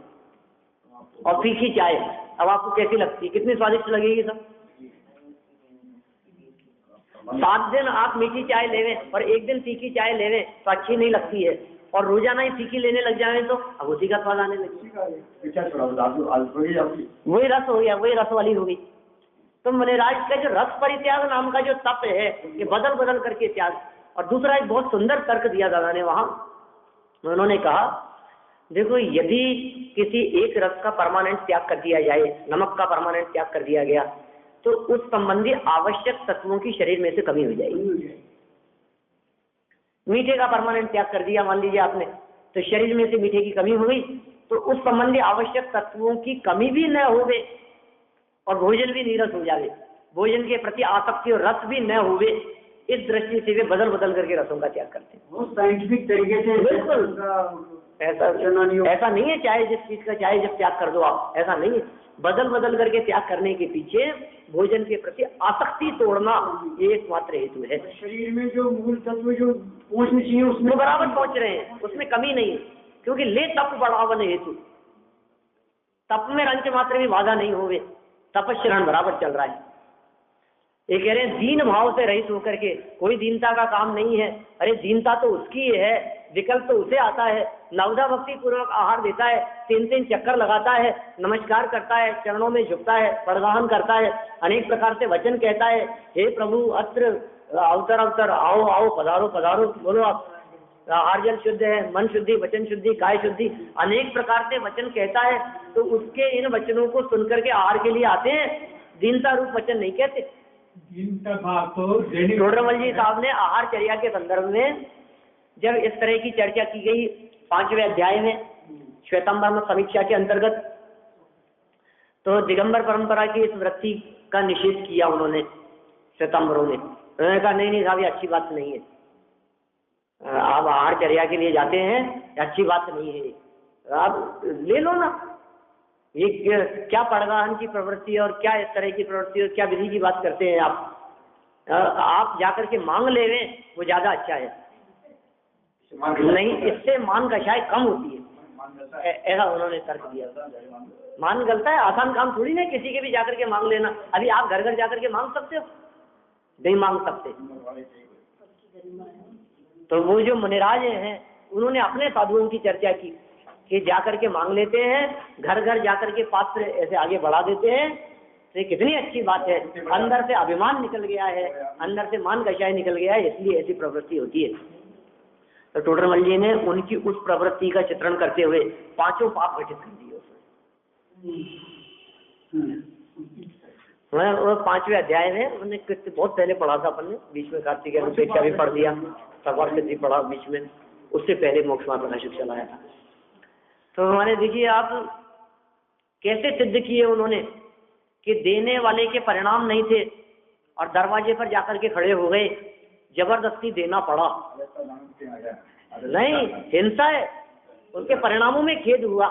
और फीकी चाय, अब आपको कैसी लगती है? कितनी स्वादिष्ट लगेगी सब? 7 दिन आप मीठी चाय लेवें और एक दिन फीकी चाय लेवें तो अच्छी नहीं लगती है, और रोजाना ही फीकी लेने लग जाए तो अब उसी का स्वाद आने लगेगी। वही रस हो गया, वही रस वाली हो गई। तो मुनिराज का जो रस परित्याग नाम का जो तप है, ये बदल बदल करके त्याग। और दूसरा एक बहुत सुंदर तर्क दिया दादा ने वहां, उन्होंने कहा देखो, यदि किसी एक रस का परमानेंट त्याग कर दिया जाए, नमक का परमानेंट त्याग कर दिया गया, तो उस संबंधी आवश्यक तत्वों की शरीर में से कमी हो जाएगी। मीठे का परमानेंट त्याग कर दिया मान लीजिए आपने, तो शरीर में से मीठे की कमी हो गई, तो उस संबंधी आवश्यक तत्वों की कमी भी न हो गए और भोजन भी नीरस हो जाए, भोजन के प्रति आसक्ति और रस भी न होवे। इस दृष्टि से वे बदल बदल करके रसों का त्याग करते हैं। वो साइंटिफिक तरीके से, बिल्कुल ऐसा नहीं है चाहे जिस चीज का चाहे जब त्याग कर दो आप, ऐसा नहीं है। बदल बदल करके त्याग करने के पीछे भोजन के प्रति आसक्ति तोड़ना ये एकमात्र हेतु है। शरीर में जो मूल तत्व जो पहुंचने चाहिए उसमें बराबर पहुंच रहे हैं, उसमें कमी नहीं है। क्योंकि ले तप बढ़ावन हेतु, तप में रंच मात्र भी बाधा नहीं होवे, तपस्रण बराबर चल रहा है। ये कह रहे हैं दीन भाव से रहित होकर के, कोई दीनता का काम नहीं है। अरे दीनता तो उसकी है, विकल्प तो उसे आता है। नवधा भक्ति पूर्वक आहार देता है, 3 चक्कर लगाता है, नमस्कार करता है, चरणों में झुकता है, प्रदान करता है, अनेक प्रकार से वचन कहता है, हे प्रभु अत्र अवतर अवतर, आओ आओ पधारो पधारो, बोलो आप। आहार जल शुद्ध है, मन शुद्धि, वचन शुद्धि, काय शुद्धि, अनेक प्रकार से वचन कहता है। तो उसके इन वचनों को सुनकर के आहार के लिए आते हैं, दीनता रूप वचन नहीं कहते। टोडरमल जी साहब ने आहार चर्या के संदर्भ में जब इस तरह की चर्चा की गई 5वें अध्याय में श्वेतांबर समीक्षा के अंतर्गत, तो दिगंबर परंपरा की इस वृत्ति का निषेध किया उन्होंने, श्वेतांबरों ने। उन्होंने कहा नहीं साहब, ये अच्छी बात नहीं है, आप आहार चर्या के लिए जाते हैं, अच्छी बात नहीं है, आप ले लो ना। ये क्या पड़गाहन की प्रवृत्ति और क्या इस तरह की प्रवृत्ति और क्या विधि की बात करते हैं आप जाकर के मांग ले रहे, वो ज्यादा अच्छा है। नहीं, इससे मान कषाय कम होती है, ऐसा उन्होंने तर्क दिया। मान गलता है, आसान काम थोड़ी ना किसी के भी जाकर के मांग लेना। अभी आप घर घर जाकर के मांग सकते हो? नहीं मांग सकते। तो वो जो मुनिराज हैं उन्होंने अपने साधुओं की चर्चा की कि जाकर के मांग लेते हैं, घर घर जाकर के पात्र ऐसे आगे बढ़ा देते हैं। तो कितनी अच्छी बात है, अंदर से अभिमान निकल गया है, अंदर से मान कषाय निकल गया है, इसलिए ऐसी प्रवृत्ति होती है। तो टोडरमल जी ने उनकी उस प्रवृत्ति का चित्रण करते हुए 5 पाप घटित कर दिए उसमें। वो 5वें अध्याय में उन्होंने बहुत पहले पढ़ा था अपन ने, बीच में कार्तिक अनुपेक्षा भी पढ़ दिया, सवार सिद्धि पढ़ा बीच में, उससे पहले मोक्ष मार्ग का शिक्षा लाया था। तो हमारे देखिए आप कैसे सिद्ध किए उन्होंने कि देने वाले के परिणाम नहीं थे और दरवाजे पर जाकर के खड़े हो गए, जबरदस्ती देना पड़ा। नहीं, हिंसा है, उसके परिणामों में खेद हुआ,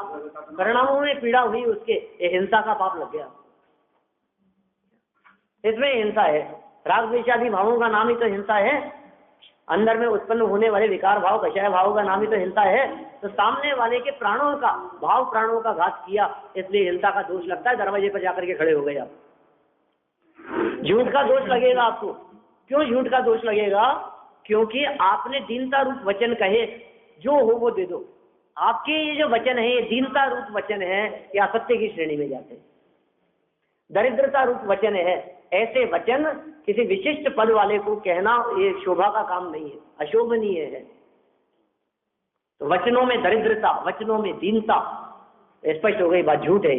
परिणामों में पीड़ा हुई, उसके ये हिंसा का पाप लग गया, इसमें हिंसा है। राग द्वेषादि भावों का नाम ही तो हिंसा है, अंदर में उत्पन्न होने वाले विकार भाव कषाय भाव का नाम ही तो हिंसा है। तो सामने वाले के प्राणों का भाव, प्राणों का घात किया, इसलिए हिंसा का दोष लगता है। दरवाजे पर जाकर के खड़े हो गए आप, झूठ का दोष लगेगा आपको। क्यों झूठ का दोष लगेगा? क्योंकि आपने दीनता रूप वचन कहे, जो हो वो दे दो। आपके ये जो वचन है, ये दीनता रूप वचन है, ये असत्य की श्रेणी में जाते हैं। दरिद्रता रूप वचन है, ऐसे वचन किसी विशिष्ट पद वाले को कहना ये शोभा का काम नहीं है, अशोभनीय है। तो वचनों में दरिद्रता, वचनों में दीनता, स्पष्ट हो गई बात, झूठ है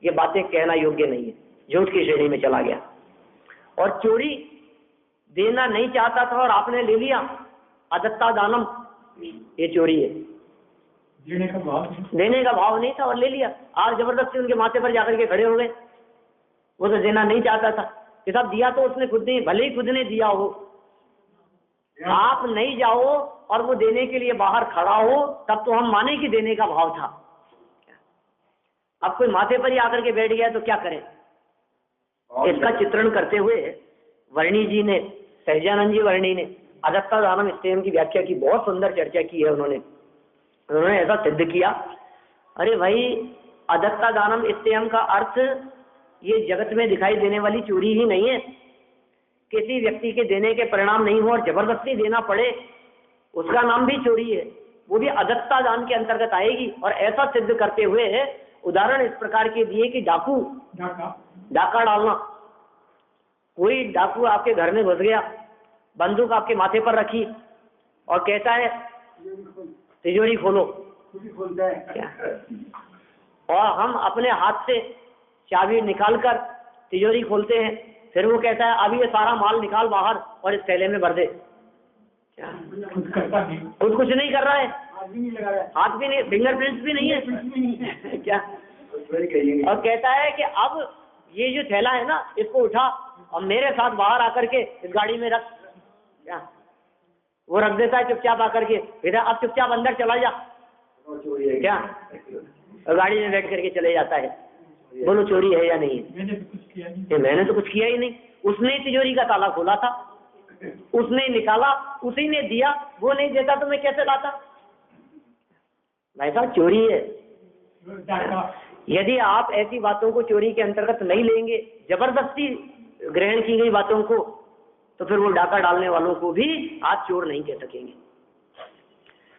ये बातें कहना योग्य नहीं है, झूठ की श्रेणी में चला गया। और चोरी देना नहीं चाहता था और आपने ले लिया, अदत्ता दानम, ये चोरी है। देने का भाव नहीं था और ले लिया, आप जबरदस्ती उनके माथे पर जाकर के खड़े हो गए। वो तो देना नहीं चाहता था कि साहब दिया तो उसने खुद नहीं, भले ही खुद ने दिया हो, आप नहीं जाओ और वो देने के लिए बाहर खड़ा हो, तब तो हम माने कि देने का भाव था। अब कोई माथे पर ही आकर के बैठ गया तो क्या करें? इसका चित्रण करते हुए वर्णी जी ने, सहजानंद जी वर्णी ने अदत्ता दानम इस्तेम की व्याख्या की, बहुत सुंदर चर्चा की है उन्होंने ऐसा सिद्ध किया। अरे भाई, अदत्ता दानम इस्तेम का अर्थ ये जगत में दिखाई देने वाली चोरी ही नहीं है। किसी व्यक्ति के देने के परिणाम नहीं हो और जबरदस्ती देना पड़े, उसका नाम भी चोरी है, वो भी अदत्ता दान के अंतर्गत आएगी। और ऐसा सिद्ध करते हुए उदाहरण इस प्रकार के दिए कि डाका डालना। कोई डाकू आपके घर में घुस गया, बंदूक आपके माथे पर रखी और कहता है तिजोरी खोलो, खोलता है क्या? और हम अपने हाथ से चाबी निकालकर तिजोरी खोलते हैं, फिर वो कहता है अब ये सारा माल निकाल बाहर और इस थैले में भर दे। क्या? खुद कुछ नहीं कर रहा है, हाथ भी नहीं लगा रहा है, हाथ भी नहीं, फिंगरप्रिंट्स भी नहीं है क्या? और कहता है कि अब ये जो थैला है ना, इसको उठा और मेरे साथ बाहर आकर के इस गाड़ी में रख। क्या? वो रख देता है चुपचाप आकर के, बेटा अब चुपचाप अंदर चला जा। क्या? और गाड़ी में बैठ करके चले जाता है। बोलो चोरी है या नहीं है? मैंने तो कुछ किया ही नहीं। उसने तिजोरी का ताला खोला था, उसने निकाला, उसी ने दिया, वो नहीं देता तो मैं कैसे लाता? भाई साहब, चोरी है। यदि आप ऐसी बातों को चोरी के अंतर्गत नहीं लेंगे, जबरदस्ती ग्रहण की गई बातों को, तो फिर वो डाका डालने वालों को भी आप चोर नहीं कह सकेंगे।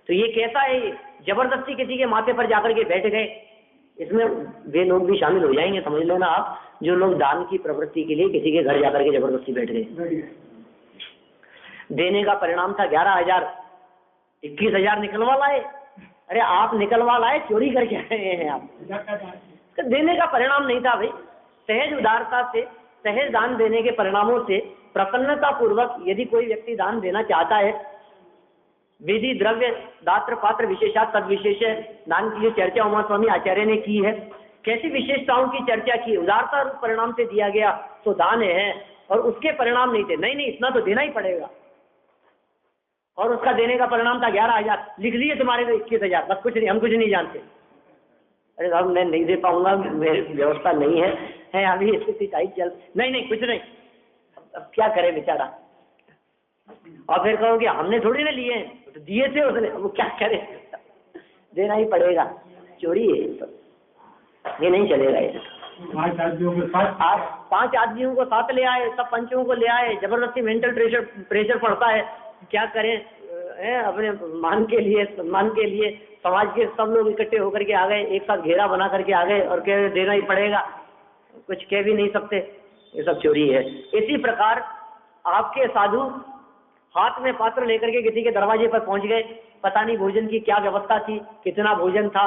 तो ये कैसा है? जबरदस्ती किसी के माथे पर जाकर के बैठ गए, इसमें वे लोग भी शामिल हो जाएंगे, समझ लेना आप, जो लोग दान की प्रवृत्ति के लिए किसी के घर जाकर के जबरदस्ती बैठ गए। देने का परिणाम था 11,000, 21,000 निकलवा लाए। अरे आप निकलवा लाए, चोरी करके आए हैं आप। तो देने का परिणाम नहीं था भाई। सहज उदारता से, सहज दान देने के परिणामों से प्रसन्नता पूर्वक यदि कोई व्यक्ति दान देना चाहता है, विधि द्रव्य दात्र पात्र विशेषात तद विशेष दान की जो चर्चा उमा स्वामी आचार्य ने की है, कैसी विशेषताओं की चर्चा की, उदारता रूप परिणाम से दिया गया तो दान है, और उसके परिणाम नहीं थे। नहीं, इतना तो देना ही पड़ेगा। और उसका देने का परिणाम था 11,000, लिख लिए तुम्हारे को 21,000, बस कुछ नहीं, हम कुछ नहीं जानते। अरे साहब मैं नहीं दे पाऊंगा, मेरी व्यवस्था नहीं है अभी स्थिति टाइट चल, नहीं कुछ नहीं, अब क्या करे बेचारा। और फिर कहोगे हमने थोड़ी ना लिए हैं, तो दिए थे उसने, वो क्या करे, देना ही पड़ेगा। चोरी है तो ये नहीं चलेगा। ये 5 आदमियों को साथ ले आए, सब पंचों को ले आए, जबरदस्ती मेंटल प्रेशर पड़ता है, क्या करें? अपने मान के लिए, सम्मान के लिए समाज के सब लोग इकट्ठे होकर के आ गए, एक साथ घेरा बना करके आ गए और कह देना ही पड़ेगा, कुछ कह भी नहीं सकते। ये सब चोरी है। इसी प्रकार आपके साधु हाथ में पात्र लेकर के किसी के दरवाजे पर पहुंच गए, पता नहीं भोजन की क्या व्यवस्था थी, कितना भोजन था,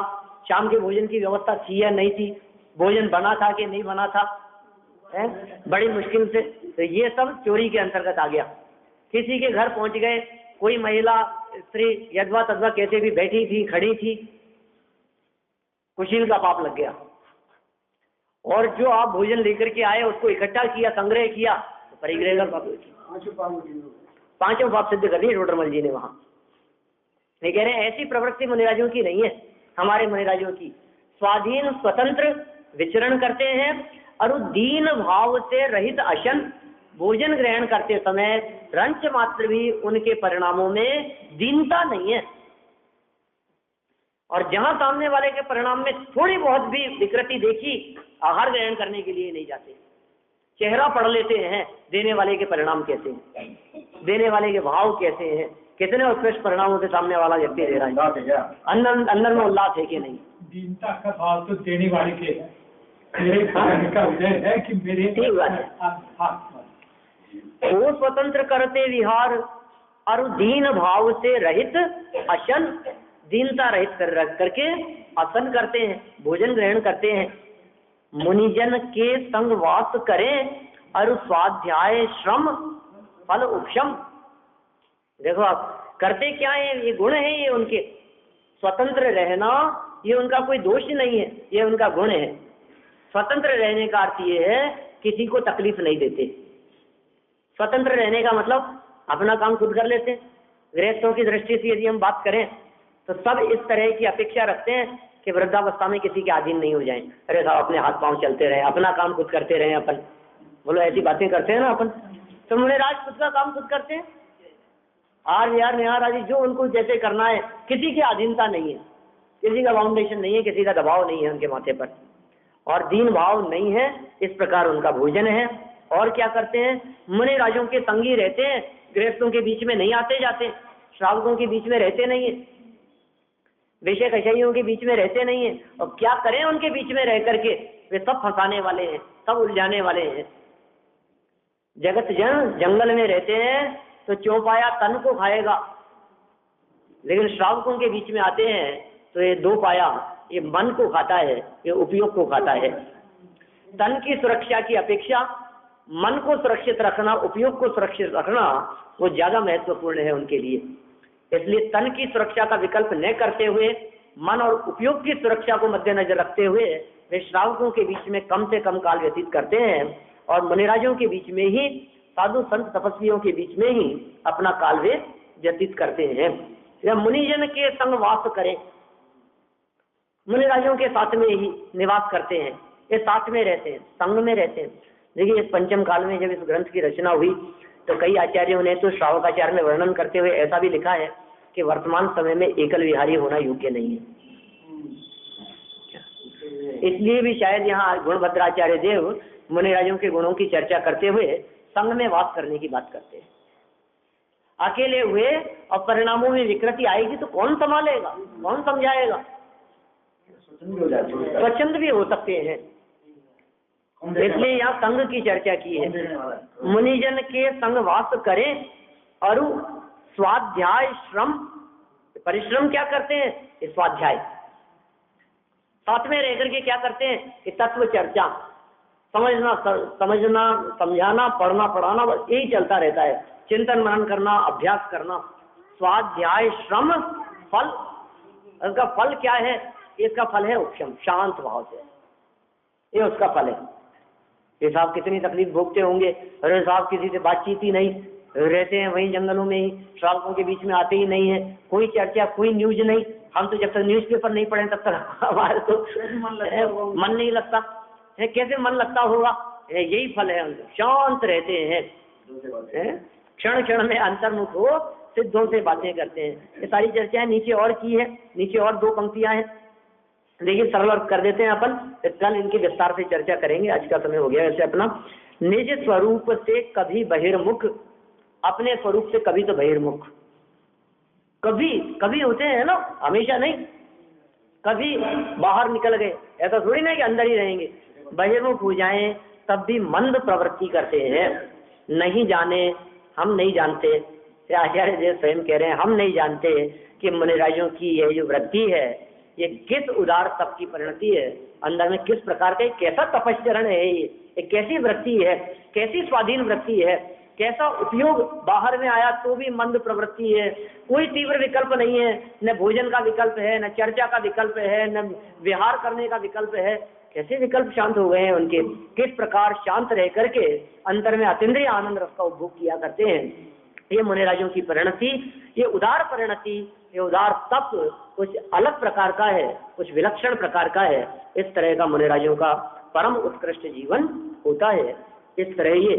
शाम के भोजन की व्यवस्था थी या नहीं थी, भोजन बना था कि नहीं बना था, बड़ी मुश्किल से। तो ये सब चोरी के अंतर्गत आ गया। किसी के घर पहुंच गए, कोई महिला स्त्री यदवा तदवा कैसे भी बैठी थी, खड़ी थी, कुशील का पाप लग गया। और जो आप भोजन लेकर के आए उसको इकट्ठा किया, संग्रह किया, तो परिग्रह का पाप लग। पांचों पाप सिद्ध कर दिए टोडरमल जी ने वहां। ये कह रहे हैं ऐसी प्रवृत्ति मुनिराजों की नहीं है, हमारे मुनिराजों की स्वाधीन स्वतंत्र विचरण करते हैं और दीन भाव से रहित अशन, भोजन ग्रहण करते समय रंच मात्र भी उनके परिणामों में दीनता नहीं है। और जहां सामने वाले के परिणाम में थोड़ी बहुत भी विकृति देखी, आहार ग्रहण करने के लिए नहीं जाते, चेहरा पढ़ लेते हैं देने वाले के परिणाम कैसे हैं, देने वाले के भाव कैसे हैं, कितने उत्कृष्ट परिणामों के सामने वाला व्यक्ति दे रहा है, अंदर में उल्लास है कि नहीं। दीनता का भाव तो देने वाले के है, मेरे का उदय है कि मेरे ठीक बात है। वो स्वतंत्र करते विहार और दीन भाव से रहित अशन, दीनता रहित करके असन करते हैं, भोजन ग्रहण करते हैं। मुनिजन के संग वास करें और स्वाध्याय श्रम फल उपशम। देखो आप करते क्या है, ये गुण है, ये उनके स्वतंत्र रहना, ये उनका कोई दोष नहीं है, ये उनका गुण है। स्वतंत्र रहने का अर्थ ये है किसी को तकलीफ नहीं देते। स्वतंत्र रहने का मतलब अपना काम खुद कर लेते हैं। गृहस्थों की दृष्टि से यदि हम बात करें तो सब इस तरह की अपेक्षा रखते हैं कि वृद्धावस्था में किसी के अधीन नहीं हो जाएं। अरे साहब अपने हाथ पांव चलते रहे, अपना काम खुद करते रहे अपन, बोलो ऐसी बातें करते हैं ना अपन। तो मुनिराज खुद का काम खुद करते हैं, आर विहार निहार आदि जो उनको जैसे करना है, किसी की अधीनता नहीं है, किसी का फाउंडेशन नहीं है, किसी का दबाव नहीं है उनके माथे पर, और दीन भाव नहीं है। इस प्रकार उनका भोजन है। और क्या करते हैं, मुनिराजों के संगी रहते हैं, गृहस्थों के बीच में नहीं आते जाते, श्रावकों के बीच में रहते नहीं है, विषय कषाइयों के बीच में रहते नहीं है। और क्या करें उनके बीच में रह करके, वे सब फंसाने वाले हैं, सब उलझाने वाले हैं। जगत जन जंगल में रहते हैं तो चौपाया तन को खाएगा, लेकिन श्रावकों के बीच में आते हैं तो ये दो पाया, ये मन को खाता है, ये उपयोग को खाता है। तन की सुरक्षा की अपेक्षा मन को सुरक्षित रखना, उपयोग को सुरक्षित रखना, वो ज्यादा महत्वपूर्ण है उनके लिए। इसलिए तन की सुरक्षा का विकल्प न करते हुए मन और उपयोग की सुरक्षा को मद्देनजर रखते हुए वे श्रावकों के बीच में कम से कम काल व्यतीत करते हैं और मुनिराजों के बीच में ही, साधु संत तपस्वियों के बीच में ही अपना काल वे व्यतीत करते हैं। या मुनिजन के संग वास करें, मुनिराजों के साथ में ही निवास करते हैं, ये साथ में रहते हैं, संग में रहते हैं। देखिए इस पंचम काल में जब इस ग्रंथ की रचना हुई तो कई आचार्यों ने तो श्रावकाचार्य में वर्णन करते हुए ऐसा भी लिखा है कि वर्तमान समय में एकल विहारी होना योग्य नहीं है। इसलिए भी शायद यहाँ गुणभद्राचार्य देव मुनिराजों के गुणों की चर्चा करते हुए संग में वास करने की बात करते हैं। अकेले हुए और परिणामों में विकृति आएगी तो कौन संभालेगा, कौन समझाएगा? स्वच्छंद भी हो सकते हैं, इसलिए यहाँ संग की चर्चा की है। मुनिजन के संग वास करें और स्वाध्याय श्रम, परिश्रम क्या करते हैं, स्वाध्याय साथ में रह करके क्या करते हैं कि तत्व चर्चा, समझना समझाना, पढ़ना पढ़ाना, बस यही चलता रहता है। चिंतन मनन करना, अभ्यास करना। स्वाध्याय श्रम फल, इसका फल क्या है? इसका फल है उपशम, शांत भाव से, ये उसका फल है। ये साहब कितनी तकलीफ भोगते होंगे, अरे साहब किसी से बातचीत ही नहीं, रहते हैं वहीं जंगलों में ही, श्रावकों के बीच में आते ही नहीं है, कोई चर्चा, कोई न्यूज नहीं। हम तो जब तक न्यूज़पेपर नहीं पढ़े तब तक हमारे तो मन नहीं लगता है, कैसे मन लगता होगा? यही फल है उनका, शांत रहते हैं, क्षण क्षण में अंतर्मुख हो सिद्धों से बातें करते हैं। ये सारी चर्चाएं नीचे और की है, नीचे और दो पंक्तियां हैं, देखिए सरल कर देते हैं अपन, कल इनकी विस्तार से चर्चा करेंगे, आज का समय हो गया वैसे अपना। निज स्वरूप से कभी बहिर्मुख, अपने स्वरूप से कभी तो बहिर्मुख, कभी कभी होते हैं ना, हमेशा नहीं। कभी बाहर निकल गए, ऐसा थोड़ी ना कि अंदर ही रहेंगे। बहिर्मुख हो जाएं तब भी मंद प्रवृत्ति करते हैं। नहीं जाने, हम नहीं जानते, आचार्य देव स्वयं कह रहे हैं, हम नहीं जानते कि मुनिराजों की यह जो वृत्ति है ये किस उदार तप की परिणति है, अंदर में किस प्रकार का कैसा तपश्चरण है, ये कैसी वृत्ति है, कैसी स्वाधीन वृत्ति है कैसा उपयोग बाहर में आया तो भी मंद प्रवृत्ति है, कोई तीव्र विकल्प नहीं है, न भोजन का विकल्प है, न चर्चा का विकल्प है, न विहार करने का विकल्प है। कैसे विकल्प शांत हो गए हैं उनके, किस प्रकार शांत रह करके अंतर में अतीन्द्रिय आनंद रस का उपभोग किया करते हैं। ये मुनिराजों की परिणति, ये उदार परिणति, ये उदार तप कुछ अलग प्रकार का है, कुछ विलक्षण प्रकार का है। इस तरह का मुनिराजों का परम उत्कृष्ट जीवन होता है। इस तरह ये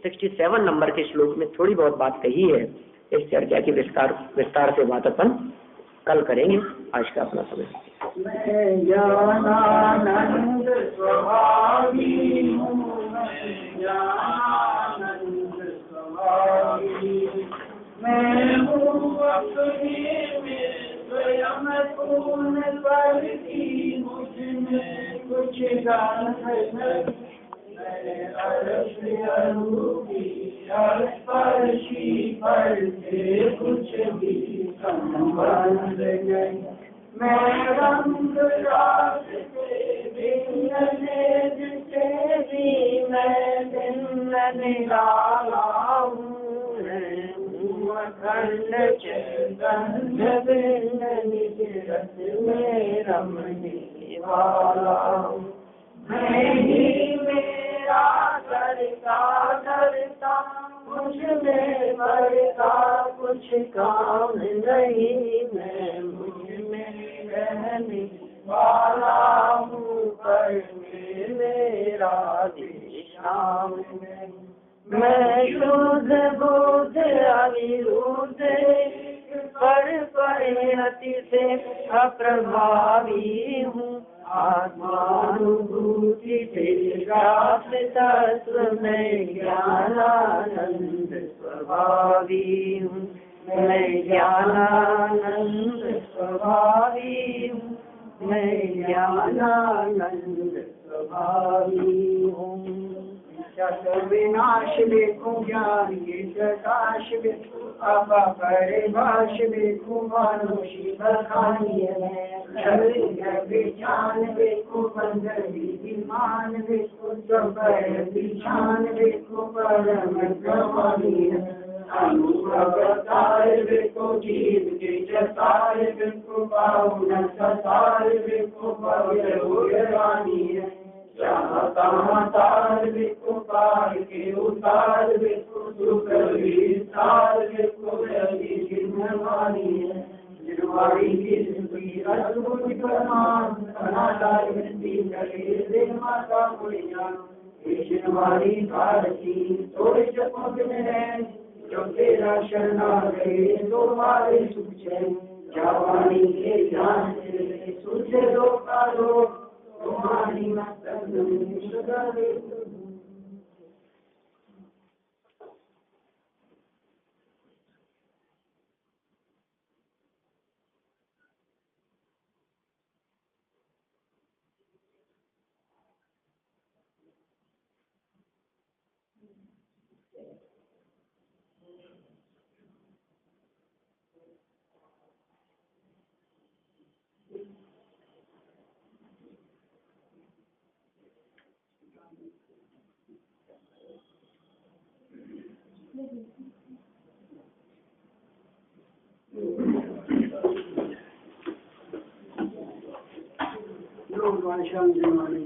67 नंबर के श्लोक में थोड़ी बहुत बात कही है। इस चर्चा की विस्तार से बात अपन कल करेंगे। आज का अपना समय। मैं ज्ञानानंद स्वभावी हूँ, मैं ज्ञानानंद स्वभावी, मैं हूँ अपने में स्वयं पूर्ण पर की, मुझमें कुछ गान नहीं। मैं अर्श अरूपी स्पर्शी पर से कुछ भी संबंध नहीं। मैं रंग रास से भिन्न से भी मैं भिन्न निराला हूँ। मैं हूँ अखंड चैतन्य भिन्न निज रस में रमने वाला हूँ। मैं ही मेरा करता मुझ में बढ़ता कुछ काम नहीं। मैं मुझ में रहने वाला हूँ, पर मेरा विश्राम नहीं। मैं शुद्ध बुद्ध अविरुद्ध पर परिणति से अप्रभावी हूँ। आत्मानुभूति से प्राप्त तत्व में ज्ञानानंद स्वभावी हूँ। मैं ज्ञानानंद स्वभावी हूँ, मैं ज्ञानानंद स्वभावी हूँ। विनाश देखूं ज्ञान ये प्रकाश देखूं, अब परिभाष देखूं मानुषी बखानी है। विचान देखूं बंधन विमान देखूं, विचान देखूं परम प्रमाणी है। अनुभवतार देखो जीव के जतार देखो, पावन सतार देखो पवित्र उड़वानी है। तार देखो पार के उतार देखो, दुख विस्तार देखो जिन्हवानी है। जिन्हवानी की अद्भुत प्रमाण अनादार वृद्धि करे माता पुण्या। जिन्हवानी भारती थोड़े चपक में है, जो तेरा शरणागत तुम्हारे सुख चैन। जवानी के ज्ञान से सुख लोक का लोक, तुम्हारी मस्तक में सदा देखो। लोग शांति मानी